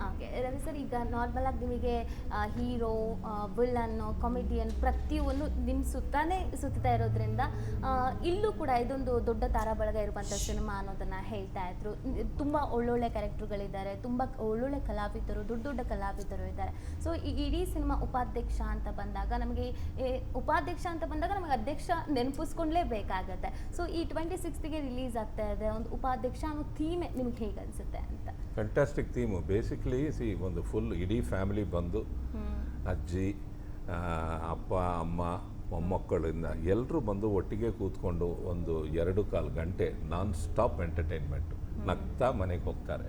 Okay Ravi sir, ಈಗ normal ಆಗಿ ನಿಮಗೆ ಹೀರೋ, ವಿಲನ್ನು, ಕಾಮಿಡಿಯನ್ ಪ್ರತಿಯೊಂದು ನಿಮ್ಮ ಸುತ್ತಾನೇ ಸುತ್ತಾ ಇರೋದ್ರಿಂದ ಇಲ್ಲೂ ಕೂಡ ಇದೊಂದು ದೊಡ್ಡ ತಾರಾಬಳಗ ಇರುವಂಥ ಸಿನಿಮಾ ಅನ್ನೋದನ್ನು ಹೇಳ್ತಾ ಇದ್ರು. ತುಂಬ ಒಳ್ಳೊಳ್ಳೆ ಕ್ಯಾರೆಕ್ಟರ್ಗಳಿದ್ದಾರೆ, ತುಂಬ ಒಳ್ಳೊಳ್ಳೆ ಕಲಾವಿದರು, ದೊಡ್ಡ ದೊಡ್ಡ ಕಲಾವಿದರು ಇದ್ದಾರೆ. ಸೊ ಈ ಇಡೀ ಸಿನಿಮಾ ಉಪಾಧ್ಯಕ್ಷ ಅಂತ ಬಂದಾಗ ನಮಗೆ ಅಧ್ಯಕ್ಷ ನೆನಪಿಸ್ಕೊಂಡ್ಲೇಬೇಕಾಗತ್ತೆ. ಸೊ ಈ 26ಗೆ ರಿಲೀಸ್ ಆಗ್ತಾ ಇದೆ, ಒಂದು ಉಪಾಧ್ಯಕ್ಷ ಅನ್ನೋ ಥೀಮ್ ನಿಮ್ಗೆ ಹೇಗೆ ಅನಿಸುತ್ತೆ ಅಂತ? Fantastic theme. ಬೇಸಿಕ್ಲಿ ಒಂದು ಫುಲ್ ಇಡೀ ಫ್ಯಾಮಿಲಿ ಬಂದು ಅಜ್ಜಿ, ಅಪ್ಪ, ಅಮ್ಮ, ಮೊಮ್ಮಕ್ಕಳಿಂದ ಎಲ್ಲರೂ ಬಂದು ಒಟ್ಟಿಗೆ ಕೂತ್ಕೊಂಡು ಒಂದು 2-1/4 ಗಂಟೆ ನಾನ್ ಸ್ಟಾಪ್ ಎಂಟರ್ಟೈನ್ಮೆಂಟು ನಗ್ತಾ ಮನೆಗೆ ಹೋಗ್ತಾರೆ.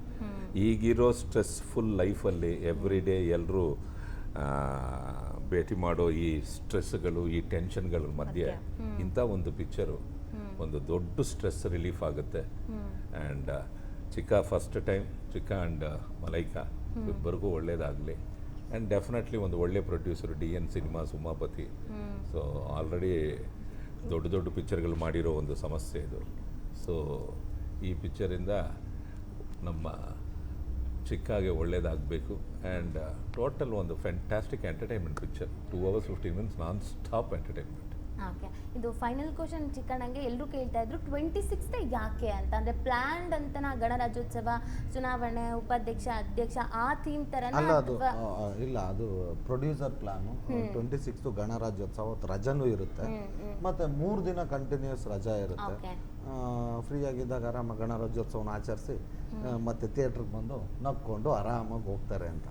ಈಗಿರೋ ಸ್ಟ್ರೆಸ್ಫುಲ್ ಲೈಫಲ್ಲಿ ಎವ್ರಿ ಡೇ ಎಲ್ಲರೂ ಭೇಟಿ ಮಾಡೋ ಈ ಸ್ಟ್ರೆಸ್ಗಳು, ಈ ಟೆನ್ಷನ್ಗಳ ಮಧ್ಯೆ ಇಂಥ ಒಂದು ಪಿಕ್ಚರು ಒಂದು ದೊಡ್ಡ ಸ್ಟ್ರೆಸ್ ರಿಲೀಫ್ ಆಗುತ್ತೆ. And Chikka first time Chikka and Malaika ಇಬ್ಬರಿಗೂ ಒಳ್ಳೇದಾಗಲಿ. ಆ್ಯಂಡ್ ಡೆಫಿನೆಟ್ಲಿ ಒಂದು ಒಳ್ಳೆ producer DN cinemas Umapathi. So already ದೊಡ್ಡ ದೊಡ್ಡ ಪಿಕ್ಚರ್ಗಳು ಮಾಡಿರೋ ಒಂದು ಸಮಸ್ಯೆ ಇದು. ಸೊ ಈ ಪಿಕ್ಚರಿಂದ ನಮ್ಮ ಚಿಕ್ಕಾಗೆ ಒಳ್ಳೇದಾಗಬೇಕು. ಆ್ಯಂಡ್ ಟೋಟಲ್ ಒಂದು fantastic entertainment picture, 2 hours 15 minutes non stop entertainment. Okay, ಇದು ಫೈನಲ್ ಕ್ವಶನ್ ಚಿಕ್ಕಣ್ಣಂಗೆ. ಎಲ್ಲರೂ ಕೇಳ್ತಾ ಇದ್ರು 26 ಯಾಕೆ ಅಂತ. ಅಂದರೆ ಪ್ಲ್ಯಾನ್ಡ್ ಅಂತನಾ ಗಣರಾಜ್ಯೋತ್ಸವ, ಚುನಾವಣೆ, ಉಪಾಧ್ಯಕ್ಷ, ಅಧ್ಯಕ್ಷ ಆ ಥೀಮ್ ಥರನ? ಅಲ್ಲ, ಅದು ಇಲ್ಲ, ಅದು ಪ್ರೊಡ್ಯೂಸರ್ ಪ್ಲಾನು. 26 ಗಣರಾಜ್ಯೋತ್ಸವ ರಜನೂ ಇರುತ್ತೆ, ಮತ್ತು 3 ದಿನ ಕಂಟಿನ್ಯೂಸ್ ರಜಾ ಇರುತ್ತೆ. ಫ್ರೀ ಆಗಿದ್ದಾಗ ಆರಾಮಾಗಿ ಗಣರಾಜ್ಯೋತ್ಸವನ ಆಚರಿಸಿ ಮತ್ತೆ ಥಿಯೇಟ್ರಿಗೆ ಬಂದು ನಕ್ಕೊಂಡು ಆರಾಮಾಗಿ ಹೋಗ್ತಾರೆ ಅಂತ.